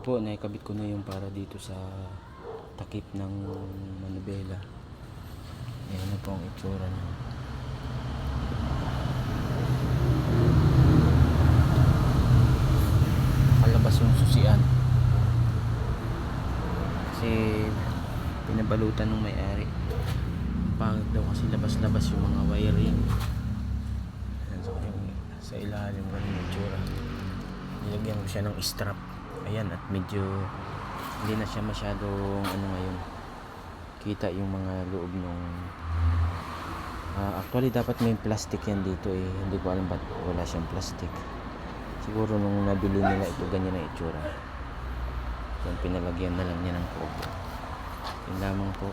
po, naikabit ko na yung para dito sa takip ng manubela. Ayan na po ang itsura na. Kalabas yung susian. Kasi pinabalutan ng may-ari. Pangit daw kasi labas-labas yung mga wiring. Ayan, so sa ilalim ganun yung itsura. Nilagyan ko siya ng strap. Ayan, at medyo hindi na siya masyadong ngayon. Kita yung mga loob nung actually dapat may plastic yan dito eh. Hindi ko alam ba't wala siyang plastic. Siguro nung nabili nila ito ganyan na itsura. So pinalagyan na lang niya ng cover. Yun lamang po.